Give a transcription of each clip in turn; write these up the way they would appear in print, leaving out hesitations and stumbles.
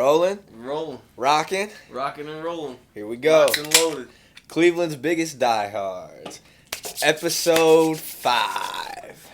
Rolling. Rolling. Rocking. Rocking and rolling. Here we go. Locked and loaded. Cleveland's biggest diehards. Episode 5.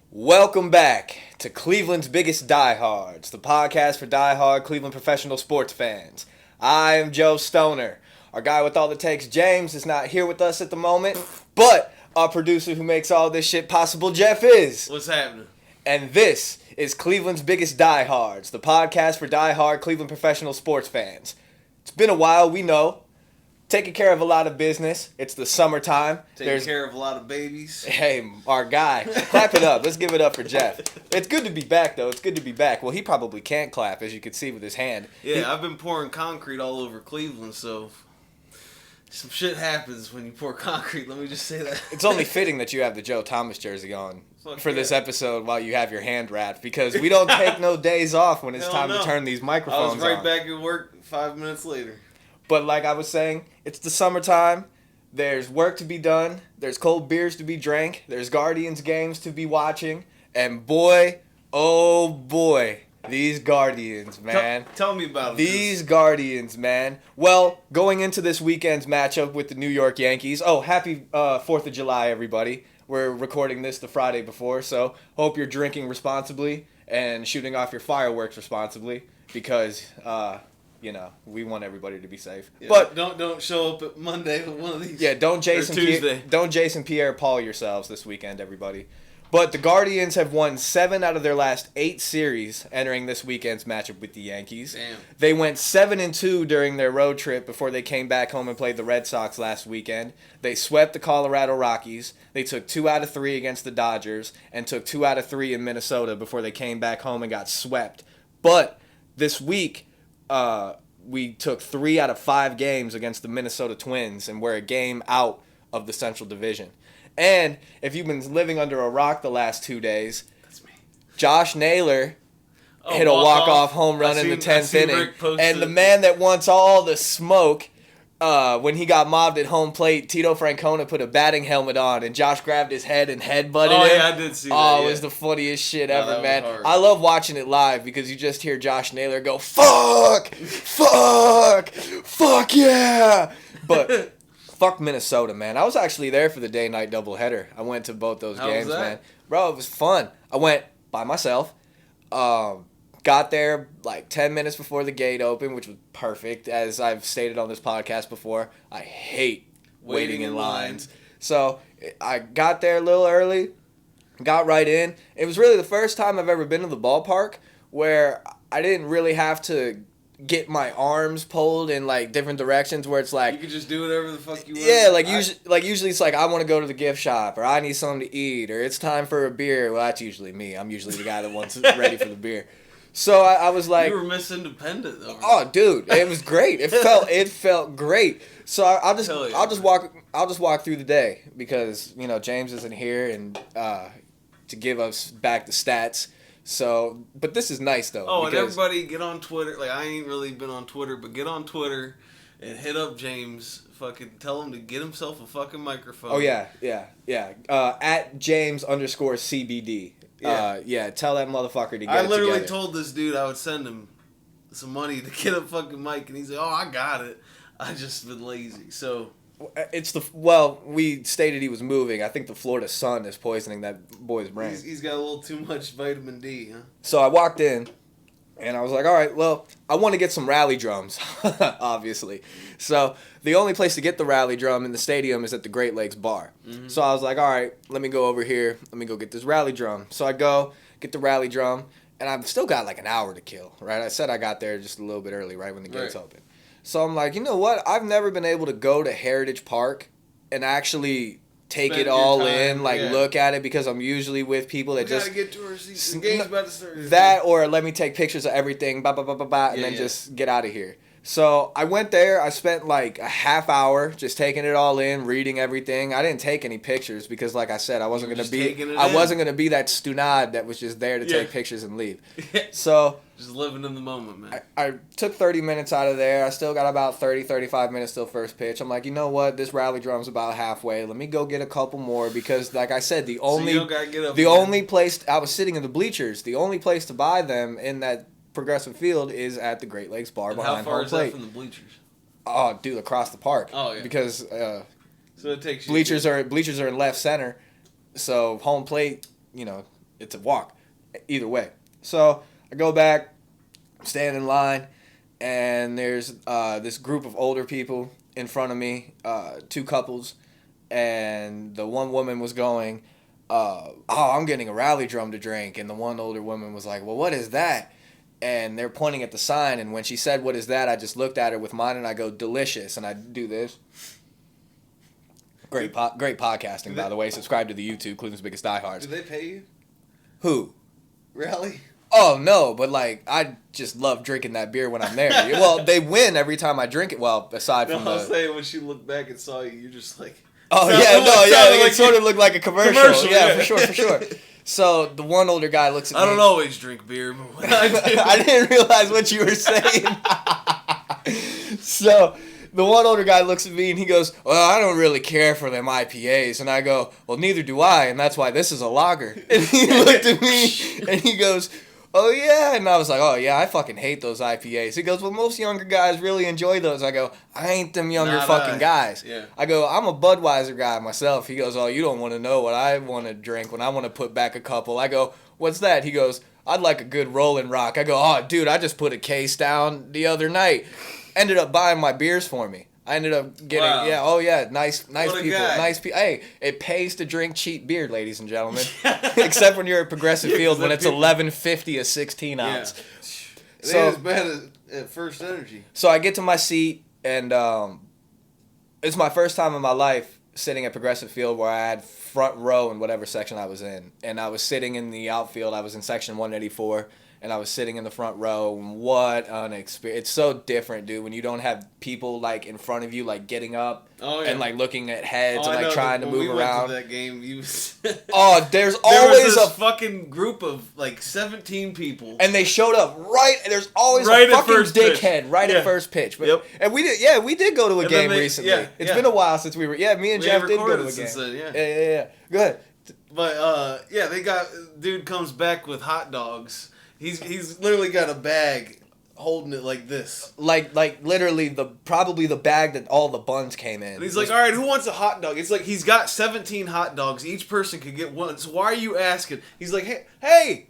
Welcome back to Cleveland's biggest diehards, the podcast for diehard Cleveland professional sports fans. I am Joe Stoner. Our guy with all the takes, James, is not here with us at the moment, but our producer who makes all this shit possible, Jeff, is. What's happening? And this is Cleveland's biggest diehards, the podcast for diehard Cleveland professional sports fans. It's been a while, we know. Taking care of a lot of business. It's the summertime. Taking care of a lot of babies. Hey, our guy. Clap it up. Let's give it up for Jeff. It's good to be back, though. It's good to be back. Well, he probably can't clap, as you can see with his hand. Yeah, I've been pouring concrete all over Cleveland, so some shit happens when you pour concrete. Let me just say that. It's only fitting that you have the Joe Thomas jersey on for this episode while you have your hand wrapped, because we don't take no days off when it's time to turn these microphones on. I was right back at work 5 minutes later. But like I was saying, it's the summertime. There's work to be done. There's cold beers to be drank. There's Guardians games to be watching. And boy, oh boy, these Guardians, man. Tell me about these Guardians, man. Well, going into this weekend's matchup with the New York Yankees. Oh, happy 4th of July, everybody. We're recording this the Friday before, so hope you're drinking responsibly and shooting off your fireworks responsibly, because you know, we want everybody to be safe. Yeah, but don't show up at Monday with one of these. Yeah, don't Jason Pierre-Paul yourselves this weekend, everybody. But the Guardians have won 7 out of their last 8 series entering this weekend's matchup with the Yankees. Damn. They went 7-2 during their road trip before they came back home and played the Red Sox last weekend. They swept the Colorado Rockies. They took 2 out of 3 against the Dodgers and took 2 out of 3 in Minnesota before they came back home and got swept. But this week, we took 3 out of 5 games against the Minnesota Twins, and we're a game out of the Central Division. And if you've been living under a rock the last 2 days, that's me. Josh Naylor hit a walk-off home run in the 10th inning. And the man that wants all the smoke, when he got mobbed at home plate, Tito Francona put a batting helmet on, and Josh grabbed his head and headbutted him. Oh, yeah, I did see that. Oh, it was the funniest shit ever, man. I love watching it live because you just hear Josh Naylor go, fuck, fuck, fuck yeah. But fuck Minnesota, man. I was actually there for the day-night doubleheader. I went to both those games, man. Bro, it was fun. I went by myself. Got there like 10 minutes before the gate opened, which was perfect. As I've stated on this podcast before, I hate waiting in lines. So I got there a little early, got right in. It was really the first time I've ever been to the ballpark where I didn't really have to get my arms pulled in like different directions, where it's like you could just do whatever the fuck you want. Yeah, usually it's like I want to go to the gift shop, or I need something to eat, or it's time for a beer. Well, that's usually me. I'm usually the guy that wants it ready for the beer. So I was like, you were Miss Independent though. Right? Oh, dude, it was great. It felt great. So I'll just walk through the day, because you know James isn't here and to give us back the stats. So, but this is nice though. Oh, and everybody get on Twitter. Like, I ain't really been on Twitter, but get on Twitter and hit up James. Fucking tell him to get himself a fucking microphone. Oh yeah. At James_CBD. Tell that motherfucker to get it together. I literally told this dude I would send him some money to get a fucking mic, and he's like, "Oh, I got it. I just been lazy." So we stated he was moving. I think the Florida sun is poisoning that boy's brain. He's got a little too much vitamin D, huh? So I walked in, and I was like, all right, well, I want to get some rally drums, obviously. So the only place to get the rally drum in the stadium is at the Great Lakes Bar. Mm-hmm. So I was like, all right, let me go over here. Let me go get this rally drum. So I go get the rally drum, and I've still got like an hour to kill, right? I said I got there just a little bit early, right when the gates open. So I'm like, you know what? I've never been able to go to Heritage Park and actually take it all in, look at it, because I'm usually with people that just gotta get to our seats. The game's about to start. That, or let me take pictures of everything, and then just get out of here. So I went there. I spent like a half hour just taking it all in, reading everything. I didn't take any pictures because, like I said, I wasn't gonna be that stunad that was just there to take pictures and leave. So just living in the moment, man. I took 30 minutes out of there. I still got about 35 minutes till first pitch. I'm like, you know what? This rally drum's about halfway. Let me go get a couple more because, like I said, the only place I was sitting in the bleachers. The only place to buy them in that Progressive Field is at the Great Lakes Bar behind home plate. How far is that from the bleachers? Oh, dude, across the park. Oh, yeah. Because so it takes bleachers are in left center, so home plate, it's a walk. Either way. So I go back, stand in line, and there's this group of older people in front of me, 2 couples, and the one woman was going, I'm getting a rally drum to drink, and the one older woman was like, well, what is that? And they're pointing at the sign, and when she said, what is that, I just looked at her with mine, and I go, delicious, and I do this. Great podcasting, by the way. Subscribe to the YouTube, Cleveland's Biggest Diehards. Do they pay you? Who? Rally? Oh, no, but, I just love drinking that beer when I'm there. Well, they win every time I drink it. Well, aside from I was saying, when she looked back and saw you, you're just like... Oh, yeah, it sort of looked like a commercial. Yeah, for sure. So, the one older guy looks at me. I don't always drink beer, but when I do... I didn't realize what you were saying. So... The one older guy looks at me and he goes, well, I don't really care for them IPAs. And I go, well, neither do I, and that's why this is a lager. And he looked at me and he goes, oh, yeah. And I was like, oh, yeah, I fucking hate those IPAs. He goes, well, most younger guys really enjoy those. I go, I ain't them younger guys. Yeah. I go, I'm a Budweiser guy myself. He goes, oh, you don't want to know what I want to drink when I want to put back a couple. I go, what's that? He goes, I'd like a good Rolling Rock. I go, oh, dude, I just put a case down the other night. Ended up buying my beers for me. I ended up getting, nice people. Hey, it pays to drink cheap beer, ladies and gentlemen. Except when you're at Progressive Field when it's $11.50 a 16 ounce. It ain't as bad at First Energy. So I get to my seat, and it's my first time in my life sitting at Progressive Field where I had front row in whatever section I was in. And I was sitting in the outfield. I was in section 184. And I was sitting in the front row. What an experience. It's so different, dude, when you don't have people, in front of you, getting up and, looking at heads and, trying to move around. Went to that game, there's always a fucking group of, 17 people. And they showed up there's always a fucking dickhead at first pitch. But, and we did go to a game recently. It's been a while since we were, me and Jeff did go to a game. Then, yeah. Go ahead. But, they got, dude comes back with hot dogs. He's literally got a bag holding it like this. Like literally probably the bag that all the buns came in. And he's like, all right, who wants a hot dog? It's like he's got 17 hot dogs. Each person could get one. So why are you asking? He's like, hey,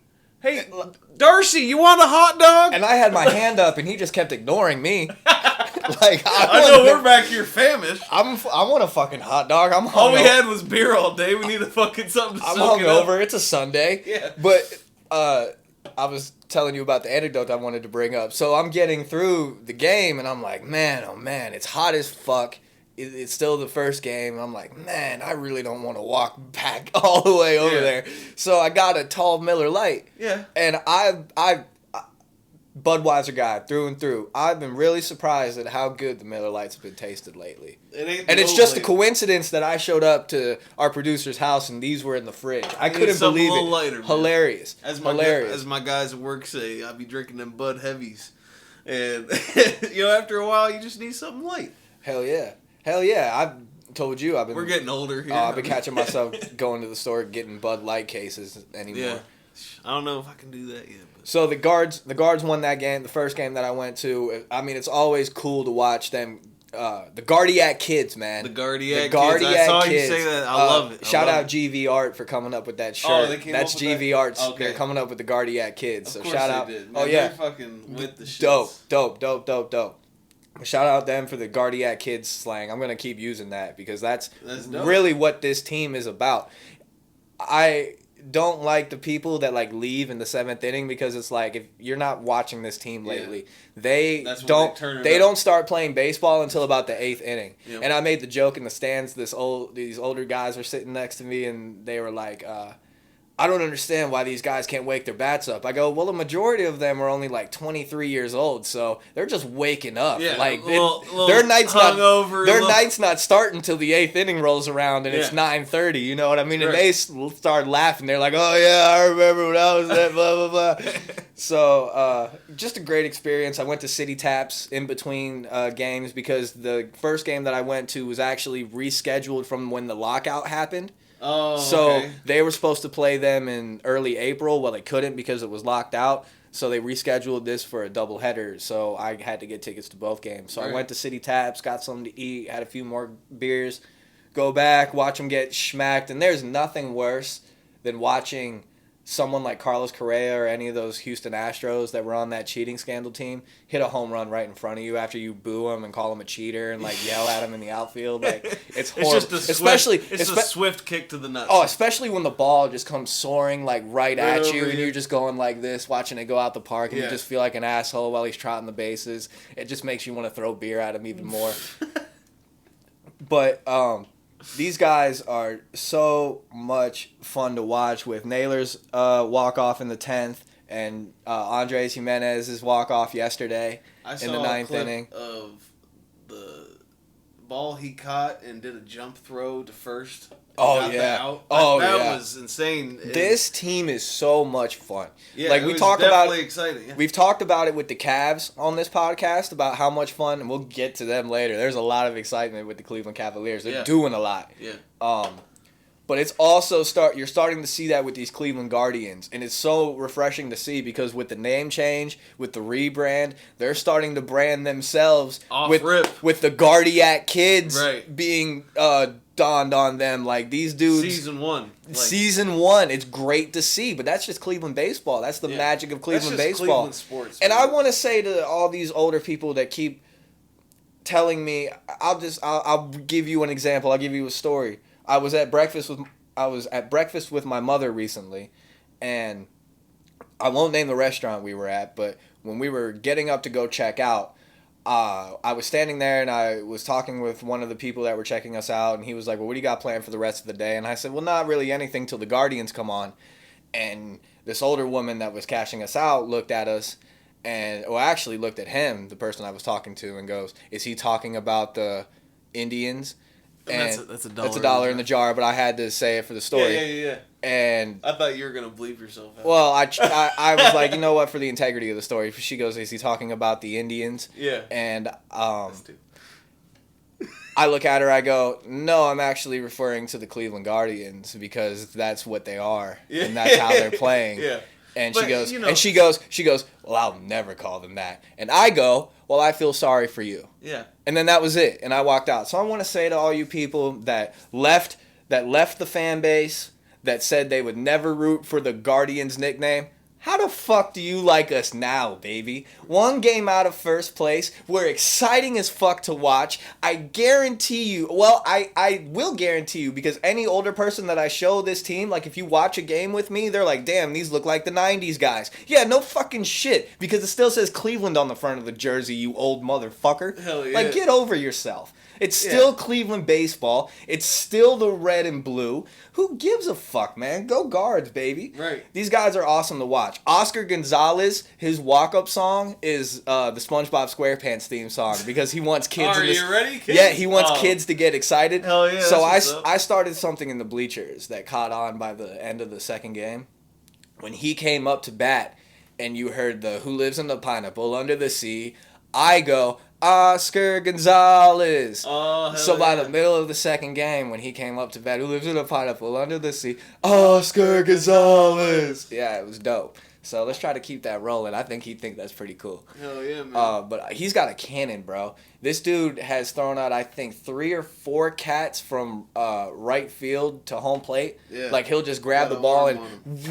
Darcy, you want a hot dog? And I had my hand up and he just kept ignoring me. I know we're back here famished. I want a fucking hot dog. I'm hungover. All we had was beer all day. We need a fucking something to soak it up. I'm hungover. It's a Sunday. Yeah. But, I was telling you about the anecdote I wanted to bring up. So I'm getting through the game, and I'm like, man, oh man, it's hot as fuck. It's still the first game. And I'm like, man, I really don't want to walk back all the way over there. So I got a tall Miller Lite. Yeah. And I Budweiser guy through and through. I've been really surprised at how good the Miller Lites have been tasted lately. And it's just a coincidence that I showed up to our producer's house and these were in the fridge. I couldn't believe it. Lighter, hilarious. As my guys at work say, I be drinking them Bud Heavies. And, after a while, you just need something light. Hell yeah. I told you we're getting older here. I've been catching myself going to the store getting Bud Light cases anymore. Yeah. I don't know if I can do that yet. But. So the guards won that game. The first game that I went to. I mean, it's always cool to watch them. The Gardiac kids, man. The Gardiac kids. I saw you say that. I love it. Shout out GV Art for coming up with that shirt. Oh, they came That's up with GV Arts. Okay. They're coming up with the Gardiac kids. Of so shout out. Did. Man, they're fucking with the shits. Dope. Shout out them for the Gardiac kids slang. I'm gonna keep using that because that's really what this team is about. I don't like the people that leave in the 7th inning because it's like if you're not watching this team lately, they don't start playing baseball until about the 8th inning. Yep. And I made the joke in the stands. These older guys were sitting next to me and they were like, I don't understand why these guys can't wake their bats up. I go, well, the majority of them are only 23 years old, so they're just waking up. Yeah, their night's not starting till the 8th inning rolls around and it's 9:30. You know what I mean? Right. And they start laughing. They're like, oh yeah, I remember when I was at blah blah blah. So just a great experience. I went to City Taps in between games because the first game that I went to was actually rescheduled from when the lockout happened. Oh, so okay. They were supposed to play them in early April. Well, they couldn't because it was locked out. So they rescheduled this for a doubleheader, so I had to get tickets to both games. So I went to City Taps, got something to eat, had a few more beers, go back, watch them get schmacked, and there's nothing worse than watching someone like Carlos Correa or any of those Houston Astros that were on that cheating scandal team hit a home run right in front of you after you boo him and call him a cheater and like yell at him in the outfield. Like it's horrible. It's a swift kick to the nuts. Oh, especially when the ball just comes soaring like right at you and you're just going like this, watching it go out the park, and you just feel like an asshole while he's trotting the bases. It just makes you want to throw beer at him even more. But these guys are so much fun to watch, with Naylor's walk-off in the 10th and Andres Jimenez's walk-off yesterday in the 9th inning. Of the ball he caught and did a jump throw to first. That was insane. This team is so much fun. Yeah, like definitely exciting. Yeah. We've talked about it with the Cavs on this podcast about how much fun, and we'll get to them later. There's a lot of excitement with the Cleveland Cavaliers. They're doing a lot. Yeah. But it's also you're starting to see that with these Cleveland Guardians, and it's so refreshing to see because with the name change, with the rebrand, they're starting to brand themselves with the Guardiac kids being dawned on them. Like these dudes, season one, it's great to see, but that's just Cleveland baseball. That's the magic of Cleveland baseball. Cleveland sports, and I want to say to all these older people that keep telling me, I'll give you an example. I'll give you a story. I was at breakfast with my mother recently, and I won't name the restaurant we were at, but when we were getting up to go check out, I was standing there and I was talking with one of the people that were checking us out, and he was like, well, what do you got planned for the rest of the day? And I said, well, not really anything till the Guardians come on. And this older woman that was cashing us out looked at us actually looked at him, the person I was talking to, and goes, is he talking about the Indians? And that's a dollar in the jar, but I had to say it for the story. Yeah. And I thought you were gonna bleep yourself out. Well, I was like, you know what, for the integrity of the story. She goes, is he talking about the Indians? Yeah. And I look at her, I go, no, I'm actually referring to the Cleveland Guardians because that's what they are, and that's how they're playing. Yeah. And she goes, well, I'll never call them that. And I go, well, I feel sorry for you. Yeah. And then that was it. And I walked out. So I want to say to all you people that left the fan base, that said they would never root for the Guardians nickname, how the fuck do you like us now, baby? One game out of first place. We're exciting as fuck to watch. I guarantee you, well, I will guarantee you, because any older person that I show this team, like if you watch a game with me, they're like, damn, these look like the 90s guys. Yeah, no fucking shit, because it still says Cleveland on the front of the jersey, you old motherfucker. Hell yeah. Like, get over yourself. It's still Cleveland baseball. It's still the red and blue. Who gives a fuck, man? Go Guards, baby. Right. These guys are awesome to watch. Oscar Gonzalez, his walk-up song is the SpongeBob SquarePants theme song because he wants kids. Are you ready, kids? Yeah, he wants kids to get excited. Hell yeah. So I started something in the bleachers that caught on by the end of the second game. When he came up to bat and you heard the "Who Lives in the Pineapple Under the Sea," I go, Oscar Gonzalez. Oh, so by the middle of the second game, when he came up to bat, "Who lives in a pineapple under the sea?" Oscar Gonzalez. Yeah, it was dope. So let's try to keep that rolling. I think he'd think that's pretty cool. Hell yeah, man. But he's got a cannon, bro. This dude has thrown out, I think, 3 or 4 cats from right field to home plate. Yeah. Like, he'll just grab the ball and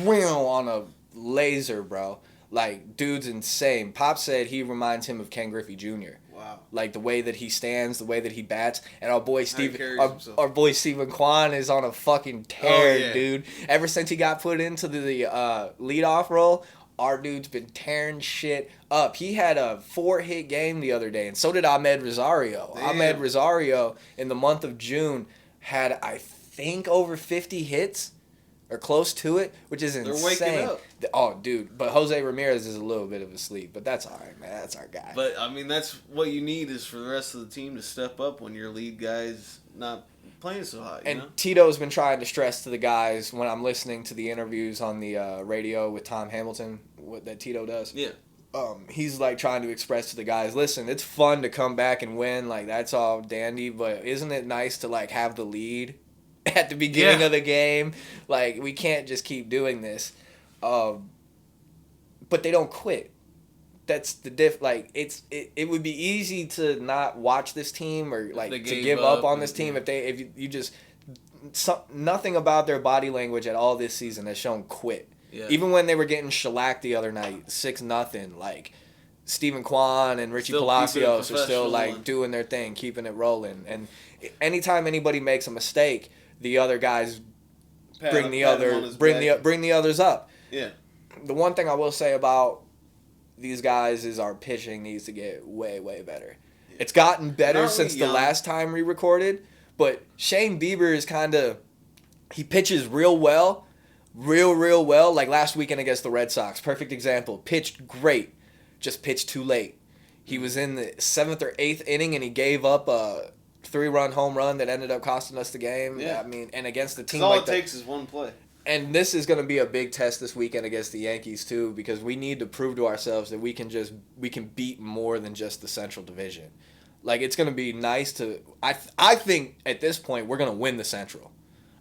wham on a laser, bro. Like, dude's insane. Pop said he reminds him of Ken Griffey Jr. Wow. Like, the way that he stands, the way that he bats. And our boy our boy Stephen Kwan is on a fucking tear, dude. Ever since he got put into the leadoff role, our dude's been tearing shit up. He had a 4-hit game the other day, and so did Ahmed Rosario. Damn. Ahmed Rosario, in the month of June, had, I think, over 50 hits. Or close to it, which is insane. They're waking up. Oh, dude. But Jose Ramirez is a little bit of a sleep. But that's all right, man. That's our guy. But, I mean, that's what you need is for the rest of the team to step up when your lead guy's not playing so hot. And Tito's been trying to stress to the guys when I'm listening to the interviews on the radio with Tom Hamilton, that Tito does. Yeah. He's like trying to express to the guys, listen, it's fun to come back and win. Like, that's all dandy. But isn't it nice to, like, have the lead at the beginning of the game? Like, we can't just keep doing this. but they don't quit. That's the diff. Like it would be easy to not watch this team or like to give up on this team if you just nothing about their body language at all this season has shown quit. Yeah. Even when they were getting shellacked the other night, 6-0, like Stephen Kwan and Richie Palacios are still like doing their thing, keeping it rolling. And anytime anybody makes a mistake, the other guys bring the others up. Yeah. The one thing I will say about these guys is our pitching needs to get way, way better. Yeah. It's gotten better since the last time we recorded, but Shane Bieber is he pitches real well, real well. Like last weekend against the Red Sox, perfect example. Pitched great, just pitched too late. He was in the 7th or 8th inning and he gave up a 3-run home run that ended up costing us the game. Yeah. I mean, and against the team all it takes is one play. And this is going to be a big test this weekend against the Yankees too, because we need to prove to ourselves that we can beat more than just the Central Division. Like it's going to be nice to. I think at this point we're going to win the Central.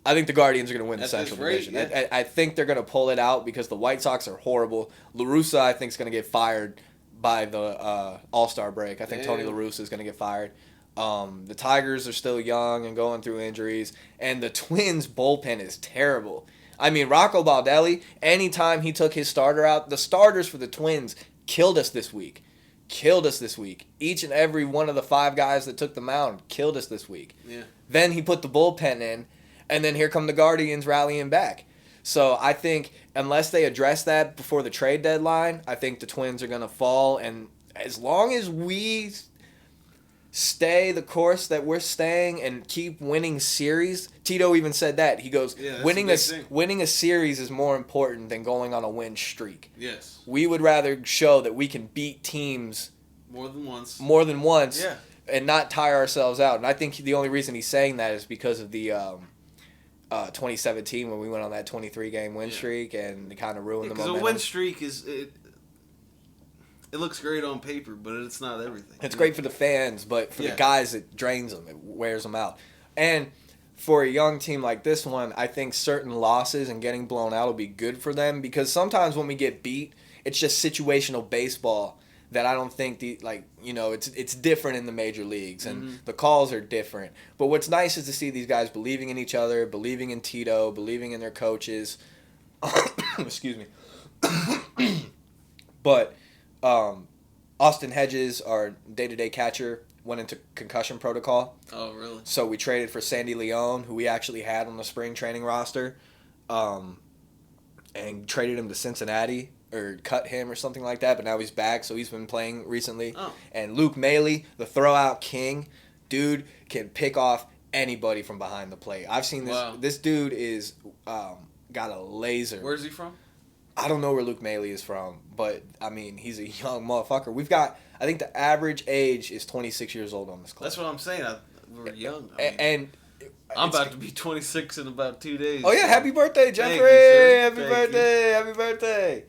I think the Guardians are going to win the Central Division. Yeah. I think they're going to pull it out because the White Sox are horrible. La Russa, I think, is going to get fired by the All-Star break. I think Tony La Russa is going to get fired. The Tigers are still young and going through injuries, and the Twins' bullpen is terrible. I mean, Rocco Baldelli, anytime he took his starter out, the starters for the Twins killed us this week. Each and every one of the 5 guys that took the mound killed us this week. Yeah. Then he put the bullpen in, and then here come the Guardians rallying back. So I think unless they address that before the trade deadline, I think the Twins are going to fall. And as long as we stay the course that we're staying and keep winning series. Tito even said that. He goes, winning a series is more important than going on a win streak. Yes. We would rather show that we can beat teams more than once. Yeah. And not tire ourselves out. And I think the only reason he's saying that is because of the 2017 when we went on that 23-game win streak and it kind of ruined the momentum. Because a win streak it looks great on paper, but it's not everything. It's great for the fans, but for the guys, it drains them. It wears them out. And for a young team like this one, I think certain losses and getting blown out will be good for them because sometimes when we get beat, it's just situational baseball that I don't think it's different in the major leagues and the calls are different. But what's nice is to see these guys believing in each other, believing in Tito, believing in their coaches. Excuse me. But Austin Hedges, our day-to-day catcher, went into concussion protocol. Oh, really? So we traded for Sandy Leon, who we actually had on the spring training roster, and traded him to Cincinnati, or cut him or something like that, but now he's back, so he's been playing recently. Oh. And Luke Maley, the throw-out king, dude can pick off anybody from behind the plate. I've seen this. Wow. This dude is got a laser. Where's he from? I don't know where Luke Maley is from, but, I mean, he's a young motherfucker. We've got, I think the average age is 26 years old on this club. That's what I'm saying. We're young. I'm about to be 26 in about 2 days. Oh, yeah. Happy birthday, Jeffrey. Happy birthday.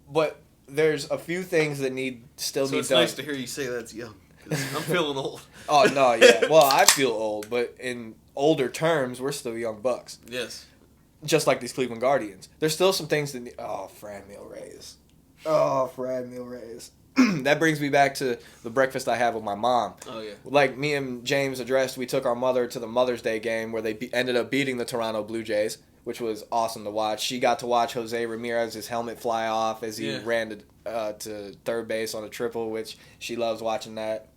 But there's a few things that still need done. So it's nice to hear you say that's young, because I'm feeling old. Oh, no, yeah. Well, I feel old, but in older terms, we're still young bucks. Yes. Just like these Cleveland Guardians. There's still some things that need... Oh, Fran Meal Rays. That brings me back to the breakfast I had with my mom. Oh, yeah. Like me and James addressed, we took our mother to the Mother's Day game where they ended up beating the Toronto Blue Jays, which was awesome to watch. She got to watch Jose Ramirez's helmet fly off as he ran to third base on a triple, which she loves watching that.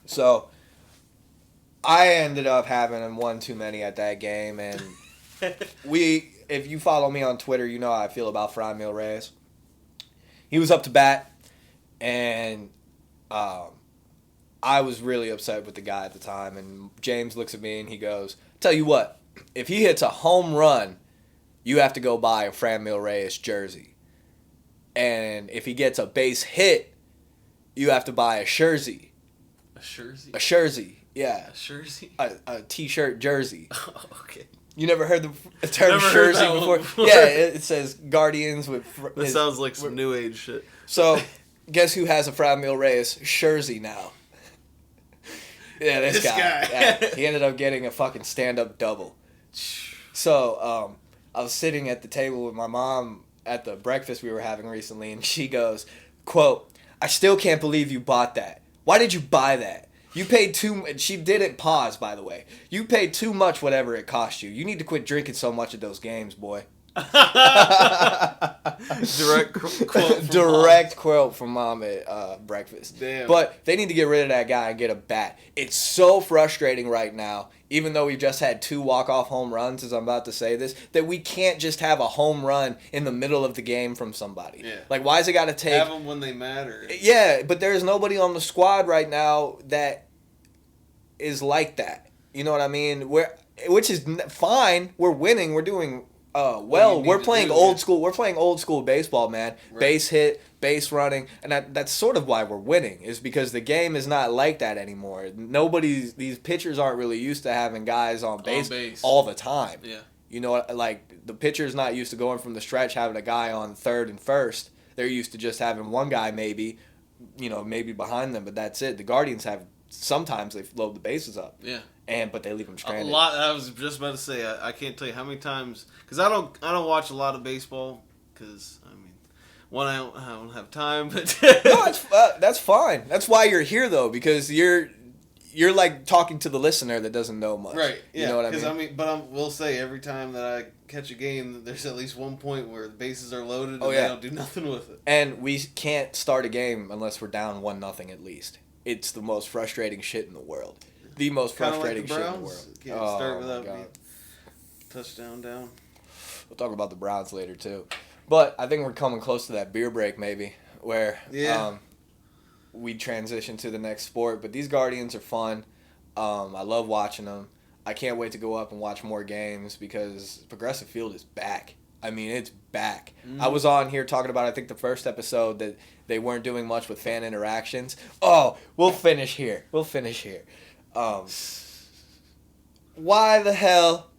So... I ended up having one too many at that game, and if you follow me on Twitter, you know how I feel about Fran Mil Reyes. He was up to bat, and I was really upset with the guy at the time, and James looks at me and he goes, tell you what, if he hits a home run, you have to go buy a Fran Mil Reyes jersey. And if he gets a base hit, you have to buy a jersey. A jersey? A jersey. Yeah. A jersey? A t-shirt jersey. Oh, okay. You never heard the term jersey before? Yeah, it says Guardians with... That sounds like some new age shit. So, guess who has a Fran Mil Reyes jersey now? Yeah, this guy. Yeah, he ended up getting a fucking stand-up double. So, I was sitting at the table with my mom at the breakfast we were having recently, and she goes, quote, "I still can't believe you bought that. Why did you buy that? You paid too." She didn't pause, by the way. "You paid too much, whatever it cost you. You need to quit drinking so much at those games, boy." Direct quote from mom at breakfast. Damn. But they need to get rid of that guy and get a bat. It's so frustrating right now, even though we've just had 2 walk-off home runs, as I'm about to say this, that we can't just have a home run in the middle of the game from somebody. Yeah. Like, why is it got to take... Have them when they matter. Yeah, but there's nobody on the squad right now that is like that. You know what I mean? Which is fine. We're winning. We're doing... we're playing old school. We're playing old school baseball, man. Right. Base hit, base running, and that's sort of why we're winning. Is because the game is not like that anymore. These pitchers aren't really used to having guys on base all the time. Yeah. You know, like the pitcher's not used to going from the stretch having a guy on third and first. They're used to just having one guy maybe behind them, but that's it. The Guardians sometimes they load the bases up. Yeah. But they leave them stranded. A lot. I was just about to say. I can't tell you how many times, because I don't watch a lot of baseball, because I mean, one, I don't have time. But no, that's fine. That's why you're here though, because you're like talking to the listener that doesn't know much. Right. Yeah. You know what I mean? Because I will say every time that I catch a game, there's at least one point where the bases are loaded and they don't do nothing with it. And we can't start a game unless we're down 1-0 at least. It's the most frustrating shit in the world. The most frustrating shit in the world. Can't start without being touchdown down. We'll talk about the Browns later too, but I think we're coming close to that beer break maybe, where we transition to the next sport. But these Guardians are fun. I love watching them. I can't wait to go up and watch more games because Progressive Field is back. I mean, it's back. I was on here talking about, I think, the first episode that they weren't doing much with fan interactions. Oh, we'll finish here. Why the hell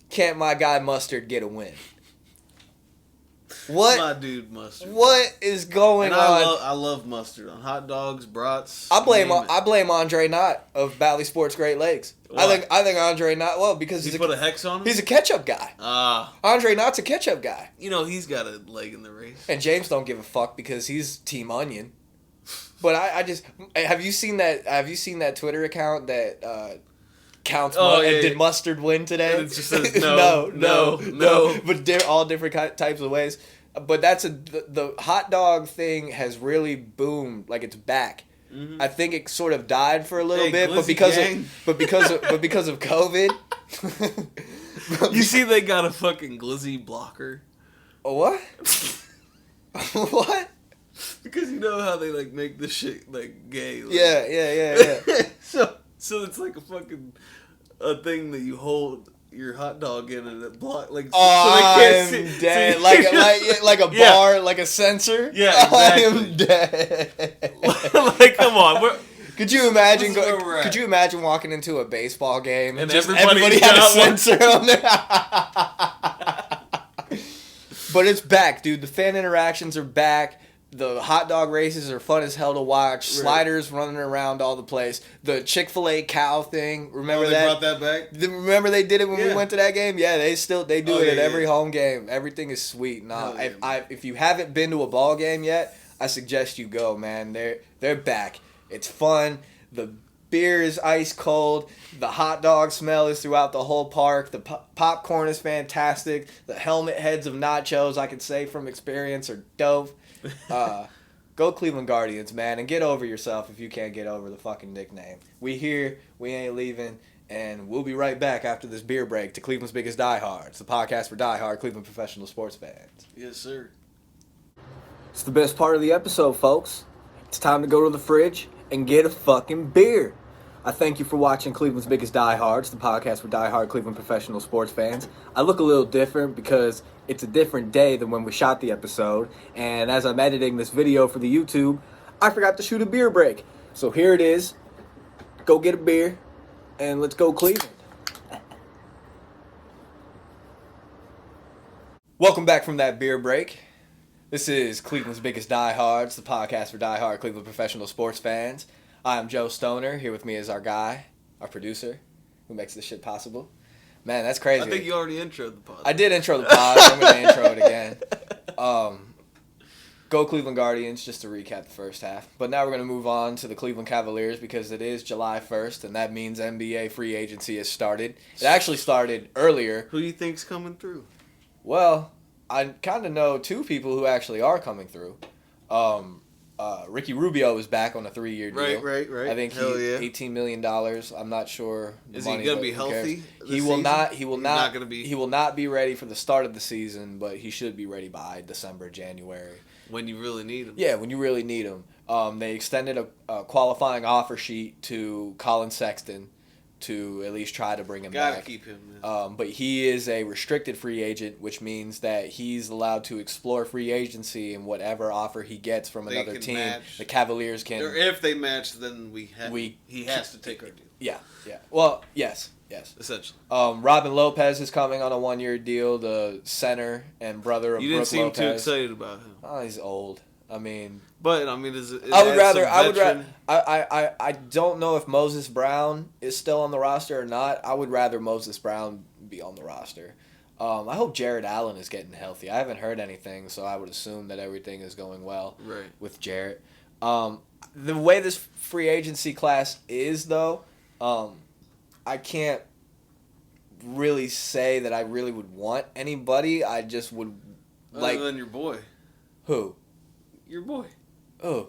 can't my guy Mustard get a win? What? My dude Mustard. What is going on? I love Mustard on hot dogs, brats. I blame Andre Knott of Valley Sports Great Lakes. Why? I think Andre Knott, because he put a hex on him? He's a ketchup guy. Andre Knott's a ketchup guy. You know, he's got a leg in the race. And James don't give a fuck because he's Team Onion. But I just have you seen that Twitter account that counts? Did Mustard win today? And it just says no. But all different types of ways. But the hot dog thing has really boomed. Like, it's back. Mm-hmm. I think it sort of died for a little bit, but because of COVID. You see, they got a fucking glizzy blocker. A what? What? Because you know how they like make this shit like gay. Like. Yeah. So it's like a thing that you hold your hot dog in and it block like. Oh, so they can't see. Dead. So like a bar, like a sensor. Yeah, exactly. I am dead. Like, come on. Could you imagine? Could you imagine walking into a baseball game and just everybody had a sensor on there? But it's back, dude. The fan interactions are back. The hot dog races are fun as hell to watch. Right. Sliders running around all the place. The Chick-fil-A cow thing. Remember that? They brought that back? Remember they did it when we went to that game? Yeah, they do it at every home game. Everything is sweet. If you haven't been to a ball game yet, I suggest you go, man. They're back. It's fun. The beer is ice cold. The hot dog smell is throughout the whole park. The popcorn is fantastic. The helmet heads of nachos, I can say from experience, are dope. Go Cleveland Guardians, man, and get over yourself if you can't get over the fucking nickname. We here, we ain't leaving, and we'll be right back after this beer break to Cleveland's Biggest Diehards, the podcast for diehard Cleveland professional sports fans. Yes, sir. It's the best part of the episode, folks. It's time to go to the fridge and get a fucking beer. I thank you for watching Cleveland's Biggest Diehards, the podcast for diehard Cleveland professional sports fans. I look a little different because it's a different day than when we shot the episode, and as I'm editing this video for the YouTube, I forgot to shoot a beer break. So here it is. Go get a beer, and let's go Cleveland. Welcome back from that beer break. This is Cleveland's Biggest Diehards, the podcast for diehard Cleveland professional sports fans. I'm Joe Stoner. Here with me is our guy, our producer, who makes this shit possible. Man, that's crazy. I think you already introed the pod. I did intro the pod. I'm going to intro it again. Go Cleveland Guardians, just to recap the first half. But now we're going to move on to the Cleveland Cavaliers because it is July 1st, and that means NBA free agency has started. It actually started earlier. Who do you think's coming through? Well, I kind of know two people who actually are coming through. Ricky Rubio is back on a 3-year deal. Right. I think $18 million. I'm not sure. Is he going to be healthy? He will not. He will not. Gonna be... He will not be ready for the start of the season, but he should be ready by December, January. When you really need him. Yeah, when you really need him. They extended a qualifying offer sheet to Colin Sexton to at least try to bring him back. Gotta keep him. Man. But he is a restricted free agent, which means that he's allowed to explore free agency and whatever offer he gets from another team. Match. The Cavaliers can. Or if they match, then he has to take our deal. Yeah. Well, yes. Essentially. Robin Lopez is coming on a 1-year deal. The center and brother of Brook Lopez. You didn't seem too excited about him. Oh, he's old. I mean, I don't know if Moses Brown is still on the roster or not. I would rather Moses Brown be on the roster. I hope Jared Allen is getting healthy. I haven't heard anything, so I would assume that everything is going well with Jared. The way this free agency class is, though, I can't really say that I really would want anybody. I just would Other than your boy. Who? Your boy. Oh.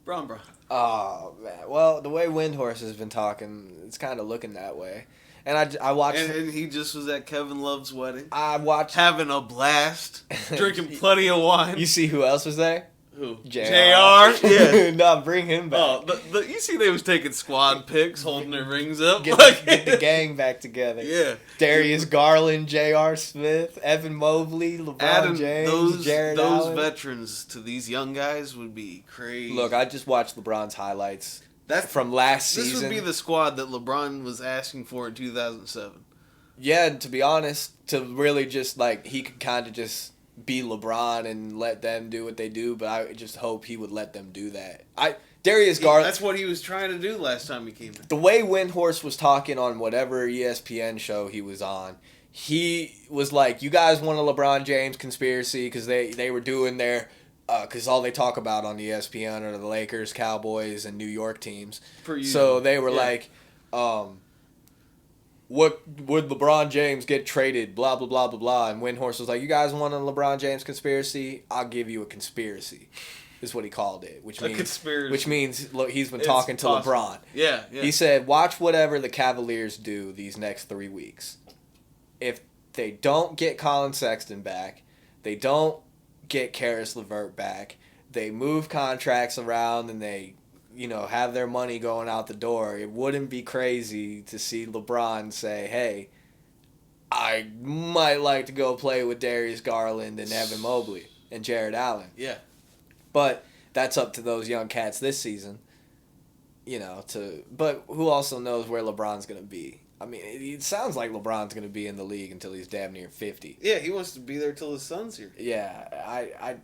Brown. Oh, man. Well, the way Windhorse has been talking, it's kind of looking that way. And I watched... And he just was at Kevin Love's wedding. I watched... Having a blast. Drinking plenty of wine. You see who else was there? Who? JR. Yeah. No, bring him back. Oh, you see they was taking squad pics, holding their rings up. Get the gang back together. Yeah. Darius Garland, J.R. Smith, Evan Mobley, LeBron James, Jared Allen. Those veterans to these young guys would be crazy. Look, I just watched LeBron's highlights from last season. This would be the squad that LeBron was asking for in 2007. Yeah, to be honest, to really just, he could kind of just... be LeBron and let them do what they do, but I just hope he would let them do that. Darius Garland... That's what he was trying to do last time he came in. The way Windhorse was talking on whatever ESPN show he was on, he was like, you guys want a LeBron James conspiracy because they were doing their... Because all they talk about on ESPN are the Lakers, Cowboys, and New York teams. So they were like... What would LeBron James get traded? Blah, blah, blah, blah, blah. And Windhorse was like, you guys want a LeBron James conspiracy? I'll give you a conspiracy, is what he called it. Which means look, he's been talking to LeBron. Yeah. He said, watch whatever the Cavaliers do these next 3 weeks. If they don't get Colin Sexton back, they don't get Karis LeVert back, they move contracts around and they... have their money going out the door, it wouldn't be crazy to see LeBron say, hey, I might like to go play with Darius Garland and Evan Mobley and Jared Allen. Yeah. But that's up to those young cats this season, but who also knows where LeBron's going to be? I mean, it sounds like LeBron's going to be in the league until he's damn near 50. Yeah, he wants to be there till his son's here. Yeah,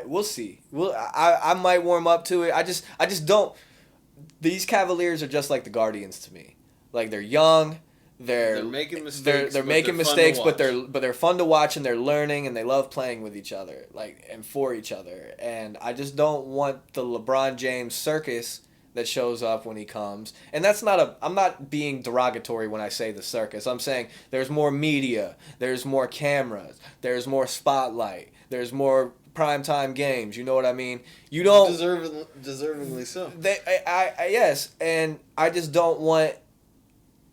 we'll see. I might warm up to it. I just don't. These Cavaliers are just like the Guardians to me. Like, they're young. They're making mistakes. They're making mistakes, but they're fun to watch, and they're learning, and they love playing with each other, and for each other. And I just don't want the LeBron James circus that shows up when he comes. And that's I'm not being derogatory when I say the circus. I'm saying there's more media, there's more cameras, there's more spotlight, there's more primetime games. You know what I mean? You don't deservingly so. Yes, and I just don't want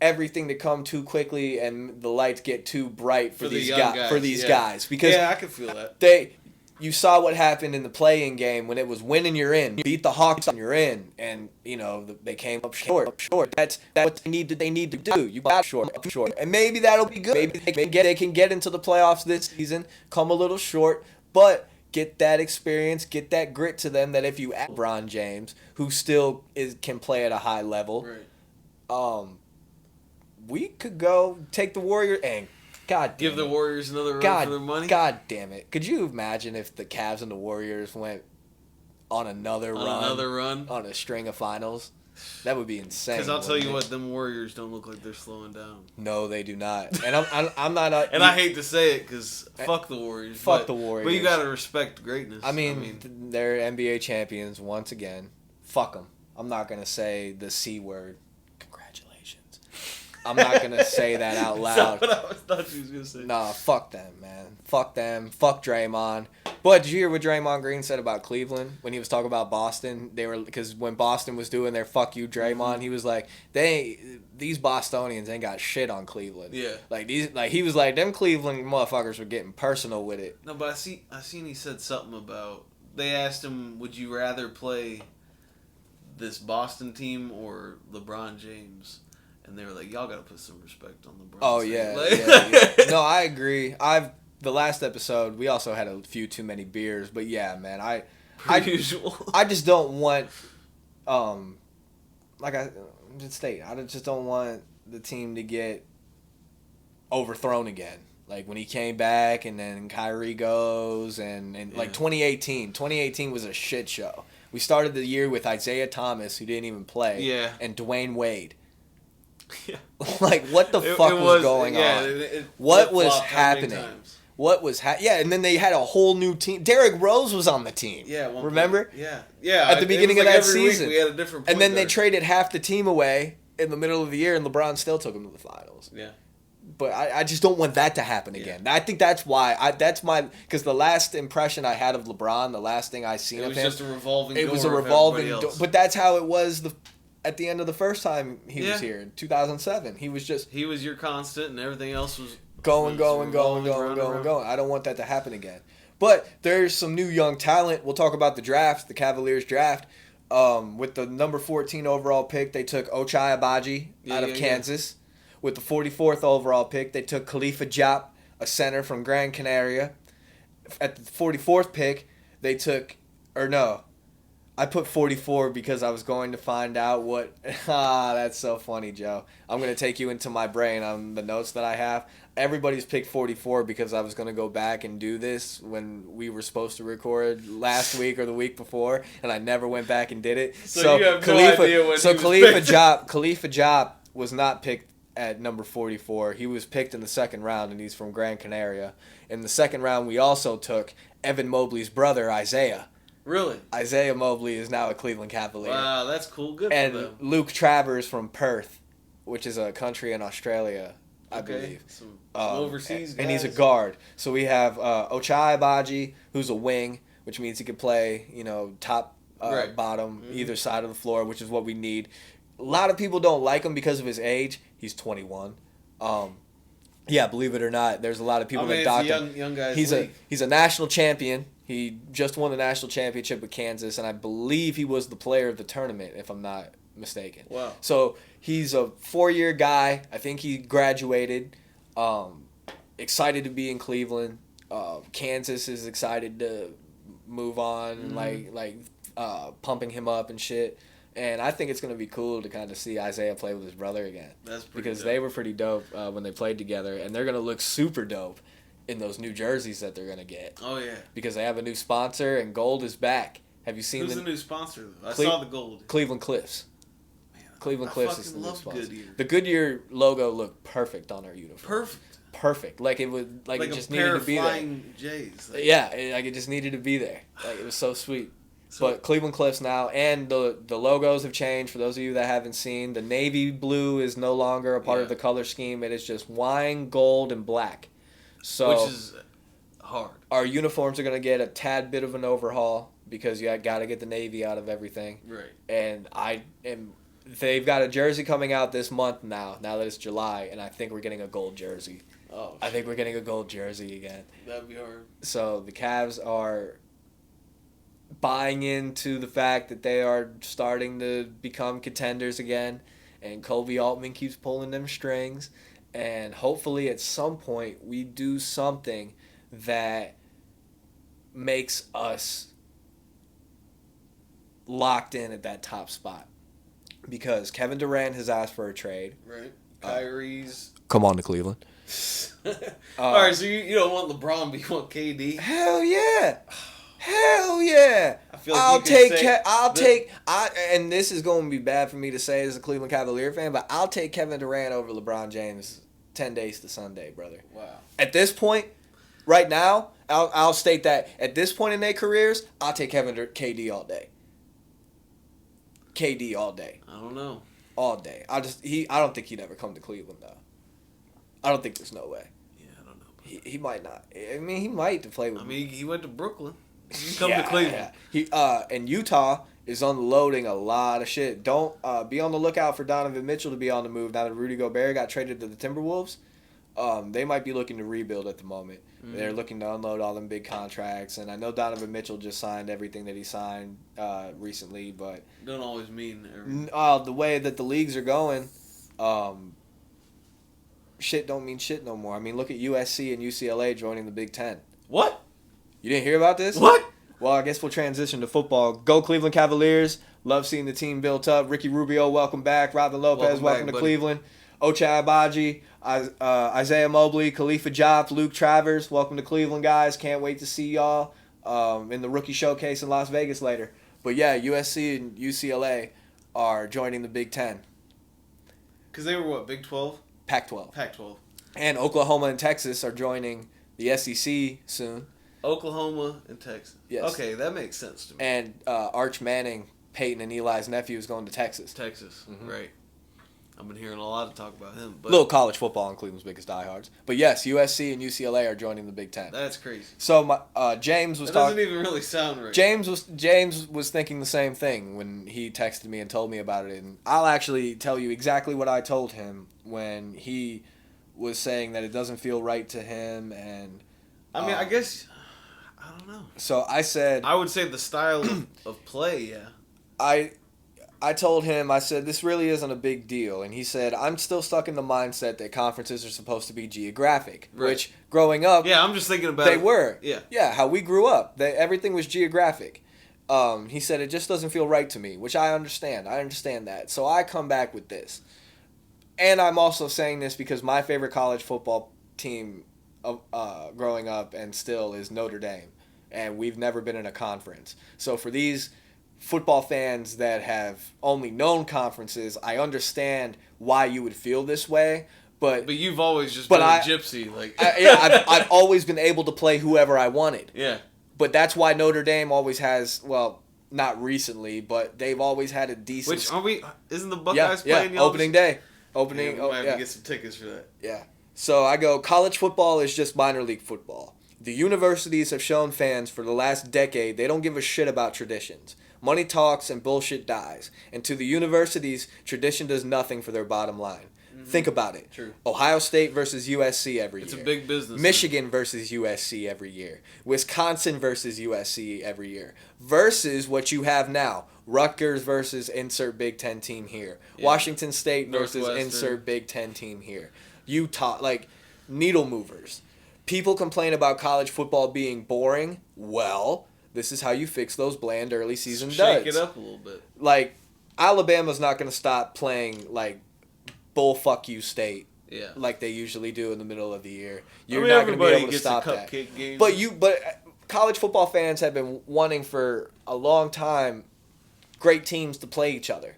everything to come too quickly and the lights get too bright for these guys because I can feel that. You saw what happened in the play-in game when it was winning, you're in. You beat the Hawks and you're in, and they came up short. That's what they need to do. You got short, and maybe that'll be good. Maybe they can get into the playoffs this season, come a little short, but get that experience, get that grit to them. That if you add LeBron James, who still can play at a high level, we could go take the Warriors and give the Warriors another run for their money. God damn it! Could you imagine if the Cavs and the Warriors went on another run on a string of finals? That would be insane. Because I'll tell you what, them Warriors don't look like they're slowing down. No, they do not. And I'm not. And I hate to say it because fuck the Warriors. Fuck the Warriors. But you gotta respect greatness. I mean, they're NBA champions once again. Fuck them. I'm not gonna say the C word. Congratulations. I'm not gonna say that out loud. That's not what I thought you was gonna say. Nah, fuck them, man. Fuck them. Fuck Draymond. But did you hear what Draymond Green said about Cleveland when he was talking about Boston? Because when Boston was doing their "fuck you, Draymond," he was like, these Bostonians ain't got shit on Cleveland. Yeah. He was like, them Cleveland motherfuckers were getting personal with it. No, but I seen he said something about, they asked him, would you rather play this Boston team or LeBron James? And they were like, y'all gotta put some respect on LeBron. Oh yeah, yeah. No, I agree. The last episode, we also had a few too many beers, but yeah, man, usual. I just don't want, like I just state, I just don't want the team to get overthrown again. Like when he came back, and then Kyrie goes, and like 2018. 2018 was a shit show. We started the year with Isaiah Thomas, who didn't even play, and Dwayne Wade. Yeah. Like, what the fuck was going on? What was happening? What was and then they had a whole new team. Derrick Rose was on the team. Yeah, remember? Yeah. At the beginning of that season, we had a different. And then they traded half the team away in the middle of the year, and LeBron still took them to the finals. Yeah. But I just don't want that to happen again. I think that's why because the last impression I had of LeBron, the last thing I seen of him, it was just a revolving door. It was a revolving door. But that's how it was at the end of the first time he was here in 2007. He was your constant, and everything else was going. I don't want that to happen again. But there's some new young talent. We'll talk about the draft, the Cavaliers draft. With the number 14 overall pick, they took Ochai Agbaji out of Kansas. With the 44th overall pick, they took Khalifa Diop, a center from Gran Canaria. At the 44th pick, they took, I put 44 because I was going to find out what, that's so funny, Joe. I'm going to take you into my brain on the notes that I have. Everybody's picked 44 because I was going to go back and do this when we were supposed to record last week or the week before, and I never went back and did it. So you have no idea when Khalifa Diop was not picked at number 44. He was picked in the second round, and he's from Gran Canaria. In the second round, we also took Evan Mobley's brother, Isaiah. Really? Isaiah Mobley is now a Cleveland Cavalier. Wow, that's cool. Good and for them. Luke Travers from Perth, which is a country in Australia, I believe. Some overseas guys. And he's a guard. So we have Ochai Agbaji, who's a wing, which means he could play, top, bottom, either side of the floor, which is what we need. A lot of people don't like him because of his age. He's 21. Yeah, believe it or not, there's a lot of people that dock him. Young guys. He's a national champion. He just won the national championship with Kansas, and I believe he was the player of the tournament, if I'm not mistaken. Wow. So he's a 4-year guy. I think he graduated. Excited to be in Cleveland. Kansas is excited to move on, and pumping him up and shit. And I think it's going to be cool to kind of see Isaiah play with his brother again. That's pretty because dope. They were pretty dope when they played together, and they're going to look super dope in those new jerseys that they're going to get. Oh, yeah. Because they have a new sponsor, and gold is back. Have you seen Who's the new sponsor, though? I saw the gold. Cleveland Cliffs. Man, Cleveland Cliffs is the new sponsor. Goodyear. The Goodyear logo looked perfect on our uniform. Perfect. Like it would, like it just needed to be there. Flying J's. Yeah, it just needed to be there. Like it was so sweet. But Cleveland Cliffs now, and the logos have changed. For those of you that haven't seen, the navy blue is no longer a part of the color scheme. It is just wine, gold, and black. So, which is hard. Our uniforms are going to get a tad bit of an overhaul because you got to get the navy out of everything. Right. And they've got a jersey coming out this month now that it's July, and I think we're getting a gold jersey. Oh. I think we're getting a gold jersey again. That'd be hard. So the Cavs are buying into the fact that they are starting to become contenders again, and Kobe Altman keeps pulling them strings, and hopefully at some point we do something that makes us locked in at that top spot, because Kevin Durant has asked for a trade. Right. Kyrie's come on to Cleveland. All right, so you don't want LeBron, but you want KD? Hell yeah. Hell yeah! feel like and this is going to be bad for me to say as a Cleveland Cavalier fan, but I'll take Kevin Durant over LeBron James 10 days to Sunday, brother. Wow. At this point, right now, I'll state that at this point in their careers, I'll take KD all day. KD all day. I don't know. All day. I don't think he'd ever come to Cleveland though. I don't think there's no way. Yeah, I don't know. He might not. I mean, he might to play with. I mean, he went to Brooklyn. He come to Cleveland. Yeah. And Utah is unloading a lot of shit. Don't be on the lookout for Donovan Mitchell to be on the move now that Rudy Gobert got traded to the Timberwolves. They might be looking to rebuild at the moment. Mm-hmm. They're looking to unload all them big contracts, and I know Donovan Mitchell just signed everything that he signed recently, but don't always mean everything. The way that the leagues are going, shit don't mean shit no more. I mean, look at USC and UCLA joining the Big Ten. What? You didn't hear about this? What? Well, I guess we'll transition to football. Go Cleveland Cavaliers. Love seeing the team built up. Ricky Rubio, welcome back. Robin Lopez, welcome to Cleveland. Ochai Agbaji, Isaiah Mobley, Khalifa Diop, Luke Travers, welcome to Cleveland, guys. Can't wait to see y'all in the rookie showcase in Las Vegas later. But yeah, USC and UCLA are joining the Big Ten. Because they were what, Big 12? Pac-12. Pac-12. And Oklahoma and Texas are joining the SEC soon. Oklahoma and Texas. Yes. Okay, that makes sense to me. And Arch Manning, Peyton and Eli's nephew, is going to Texas. Texas, right. I've been hearing a lot of talk about him. But little college football in Cleveland's biggest diehards. But yes, USC and UCLA are joining the Big Ten. That's crazy. So James was talking. That doesn't even really sound right. James was thinking the same thing when he texted me and told me about it. And I'll actually tell you exactly what I told him when he was saying that it doesn't feel right to him. And I mean, I guess I don't know. So I said I would say the style of play, yeah. I told him, I said, this really isn't a big deal. And he said, I'm still stuck in the mindset that conferences are supposed to be geographic. Right. Which, growing up... Yeah, I'm just thinking about They were. Yeah. Yeah, how we grew up. Everything was geographic. He said, it just doesn't feel right to me, which I understand. I understand that. So I come back with this. And I'm also saying this because my favorite college football team growing up and still is Notre Dame. And we've never been in a conference. So for these football fans that have only known conferences, I understand why you would feel this way, but you've always just been a gypsy, like I've always been able to play whoever I wanted. Yeah, but that's why Notre Dame always has. Well, not recently, but they've always had a decent. Which are we? Isn't the Buckeyes playing? Opening day. Opening. Yeah, we might have to get some tickets for that. Yeah. So I go. College football is just minor league football. The universities have shown fans for the last decade they don't give a shit about traditions. Money talks and bullshit dies. And to the universities, tradition does nothing for their bottom line. Mm-hmm. Think about it. True. Ohio State versus USC every year. It's a big business. Michigan versus USC every year. Wisconsin versus USC every year. Versus what you have now. Rutgers versus insert Big Ten team here. Yeah. Washington State versus insert Big Ten team here. Utah, like, needle movers. People complain about college football being boring. Well, this is how you fix those bland early season duds. Shake it up a little bit. Like, Alabama's not going to stop playing, like, bullfuck you state. Yeah. Like they usually do in the middle of the year. You're not going to be able to stop that. Game. But college football fans have been wanting for a long time great teams to play each other.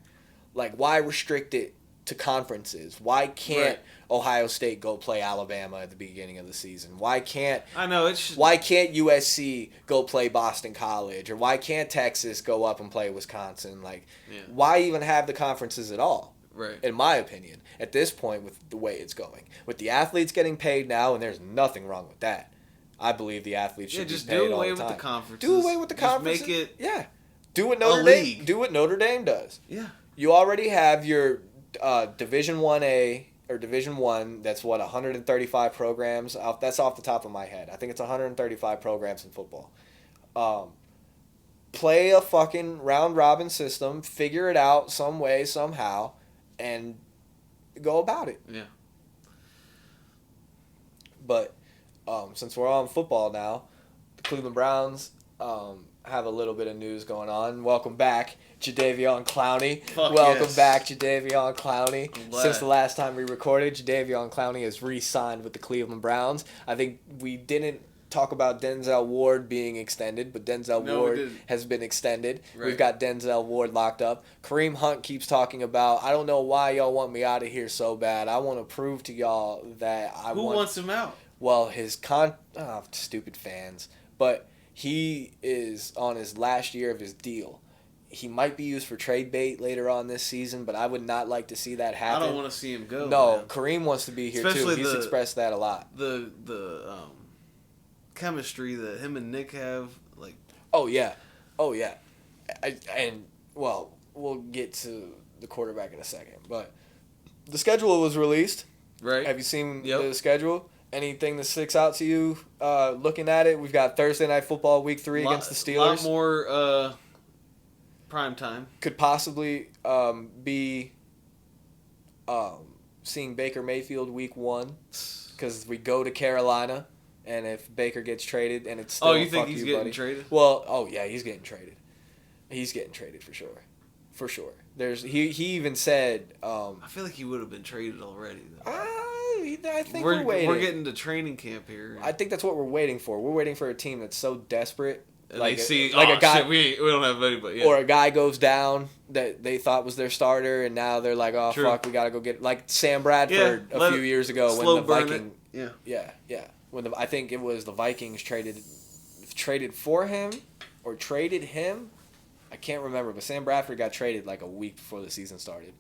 Like, why restrict it to conferences? Why can't Ohio State go play Alabama at the beginning of the season? Why can't Why can't USC go play Boston College? Or why can't Texas go up and play Wisconsin? Like, why even have the conferences at all? Right. In my opinion, at this point with the way it's going. With the athletes getting paid now, and there's nothing wrong with that. I believe the athletes should be paid all the time. Just do away with the conferences. Do away with the conferences. Just make it Do what Notre Dame does. Yeah. You already have your Division 1A or Division 1, that's 135 programs. That's off the top of my head. I think it's 135 programs in football. Play a fucking round robin system, figure it out some way, somehow, and go about it. Yeah. But since we're on football now, the Cleveland Browns have a little bit of news going on. Welcome back, Jadeveon Clowney. Welcome back, Jadeveon Clowney. Since the last time we recorded, Jadeveon Clowney has re-signed with the Cleveland Browns. I think we didn't talk about Denzel Ward being extended, but Denzel Ward has been extended. Right. We've got Denzel Ward locked up. Kareem Hunt keeps talking about, I don't know why y'all want me out of here so bad. I want to prove to y'all that Who wants him out? Well, stupid fans. But he is on his last year of his deal. He might be used for trade bait later on this season, but I would not like to see that happen. I don't want to see him go. No, man. Kareem wants to be here too. He's expressed that a lot. The chemistry that him and Nick have, like. Oh yeah. We'll get to the quarterback in a second, but the schedule was released. Right. Have you seen the schedule? Anything that sticks out to you looking at it? We've got Thursday Night Football Week 3 against the Steelers. A lot more prime time. Could possibly be seeing Baker Mayfield Week 1 because we go to Carolina, and if Baker gets traded and it's still you think he's getting traded? Well, he's getting traded. He's getting traded for sure. He even said. I feel like he would have been traded already, though. I think we're waiting. We're getting to training camp here. I think that's what we're waiting for. We're waiting for a team that's so desperate. And they see, a guy, shit, we don't have anybody. Yeah. Or a guy goes down that they thought was their starter, and now they're like, True. Fuck, we gotta go get like Sam Bradford a few years ago when the Vikings. Yeah. When I think it was the Vikings traded for him or traded him. I can't remember, but Sam Bradford got traded like a week before the season started.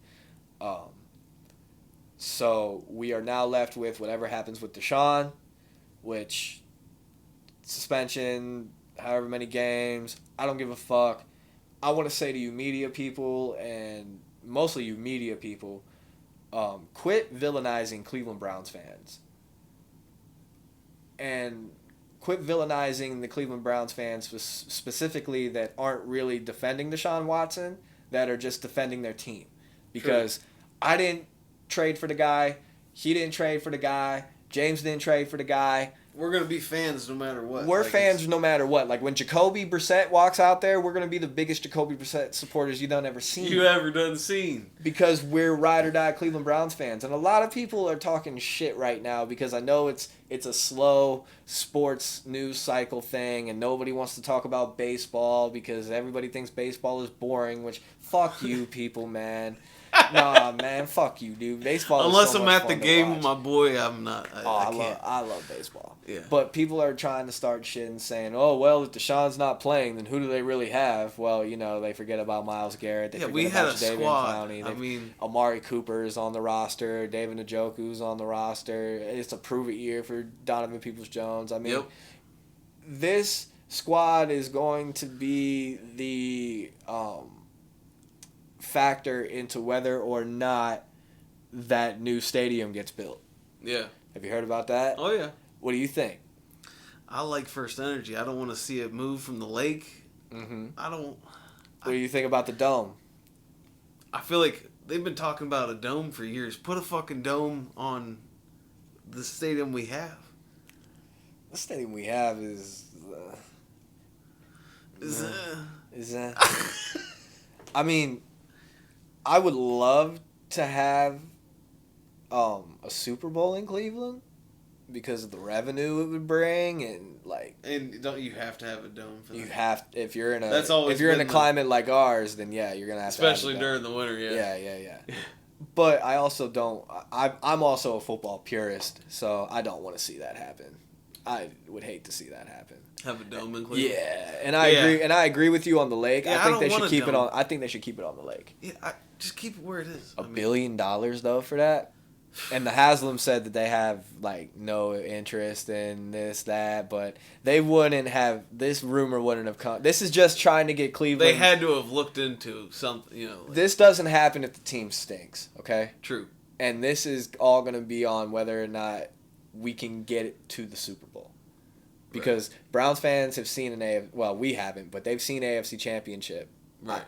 So we are now left with whatever happens with Deshaun, which suspension, however many games, I don't give a fuck. I want to say to you media people, and mostly you media people, quit villainizing Cleveland Browns fans. And quit villainizing the Cleveland Browns fans specifically that aren't really defending Deshaun Watson, that are just defending their team. Because I didn't trade for the guy, he didn't trade for the guy, James didn't trade for the guy. We're going to be fans no matter what. We're fans no matter what. Like when Jacoby Brissett walks out there, we're going to be the biggest Jacoby Brissett supporters you done ever seen. Because we're ride or die Cleveland Browns fans. And a lot of people are talking shit right now because I know it's a slow sports news cycle thing and nobody wants to talk about baseball because everybody thinks baseball is boring, which fuck you people, man. Nah, man, fuck you, dude. Baseball Unless is so I'm much at the fun game to with my boy, I'm not. I can't. I love baseball. Yeah. But people are trying to start shit and saying, oh, well, if Deshaun's not playing, then who do they really have? Well, they forget about Myles Garrett. They forget about David Clowney. Amari Cooper is on the roster. David Njoku's on the roster. It's a prove-it year for Donovan Peoples-Jones. I mean, this squad is going to be the factor into whether or not that new stadium gets built. Yeah. Have you heard about that? Oh, yeah. What do you think? I like First Energy. I don't want to see it move from the lake. Mm-hmm. What do you think about the dome? I feel like they've been talking about a dome for years. Put a fucking dome on the stadium we have. The stadium we have is... I mean... I would love to have a Super Bowl in Cleveland because of the revenue it would bring and like. And don't you have to have a dome for that? You have if you're in a climate like ours, then yeah, you're gonna have especially to. Especially during the winter, yeah. Yeah. But I also don't. I'm also a football purist, so I don't want to see that happen. I would hate to see that happen. Have a dome in Cleveland. Yeah, and I agree. And I agree with you on the lake. Yeah, I think they should keep it on. I think they should keep it on the lake. Yeah, just keep it where it is. $1 billion though for that, and the Haslam said that they have like no interest in that, but they wouldn't have. This rumor wouldn't have come. This is just trying to get Cleveland. They had to have looked into something, This doesn't happen if the team stinks. Okay. True. And this is all going to be on whether or not we can get it to the Super Bowl. Because Browns fans have seen we haven't, but they've seen AFC Championship. Right.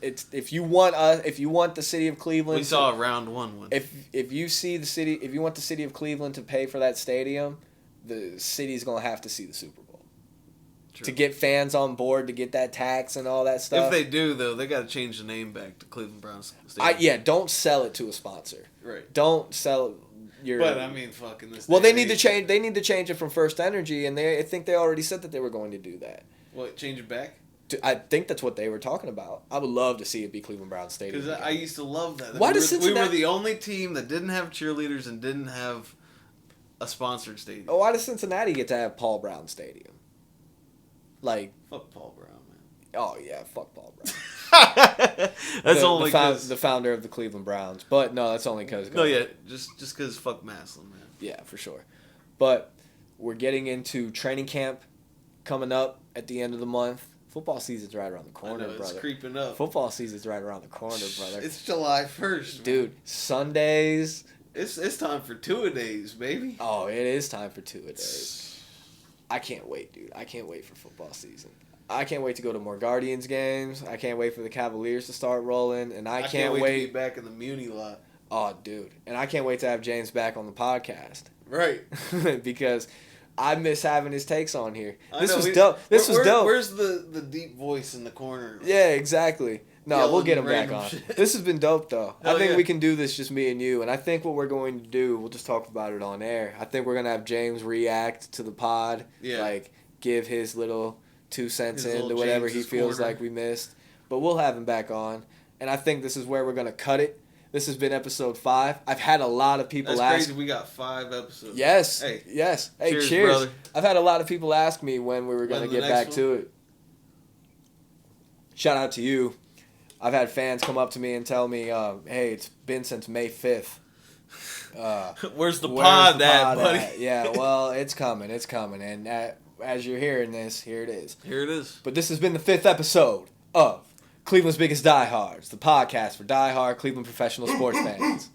If you want the city of Cleveland, we saw a round one win. If you want the city of Cleveland to pay for that stadium, the city's gonna have to see the Super Bowl. True. To get fans on board, to get that tax and all that stuff. If they do, though, they got to change the name back to Cleveland Browns Stadium. Don't sell it to a sponsor. Right. Don't sell. But I mean, fucking this. Well, they need to change. They need to change it from First Energy, and I think they already said that they were going to do that. What, change it back? I think that's what they were talking about. I would love to see it be Cleveland Browns Stadium. Because I used to love that. Why does Cincinnati... We were the only team that didn't have cheerleaders and didn't have a sponsored stadium. Oh, why does Cincinnati get to have Paul Brown Stadium? Like... Fuck Paul Brown, man. Oh, yeah, fuck Paul Brown. That's only because... The founder of the Cleveland Browns. But, no, that's only because... No, yeah, just because fuck Maslin, man. Yeah, for sure. But we're getting into training camp coming up at the end of the month. Football season's right around the corner, brother. It's creeping up. Football season's right around the corner, brother. It's July 1st, dude. Sundays. It's time for two-a-days, baby. Oh, it is time for two-a-days. I can't wait, dude. I can't wait for football season. I can't wait to go to more Guardians games. I can't wait for the Cavaliers to start rolling, and I can't wait to be back in the Muni lot. Oh, dude, and I can't wait to have James back on the podcast. Right. Because I miss having his takes on here. This was dope. This was dope. Where's the deep voice in the corner? Yeah, exactly. No, we'll get him back on. This has been dope, though. I think we can do this just me and you. And I think what we're going to do, we'll just talk about it on air. I think we're going to have James react to the pod. Yeah. Like, give his little 2 cents into whatever he feels like we missed. But we'll have him back on. And I think this is where we're going to cut it. This has been episode 5. I've had a lot of people ask. That's crazy. We got 5 episodes. Yes. Hey. Yes. Hey, cheers. Brother. I've had a lot of people ask me when we were going to get back to it. Shout out to you. I've had fans come up to me and tell me, hey, it's been since May 5th. Where's the pod at, buddy? Yeah, well, it's coming. It's coming. And as you're hearing this, here it is. Here it is. But this has been the 5th episode of Cleveland's Biggest Diehards, the podcast for diehard Cleveland professional sports fans.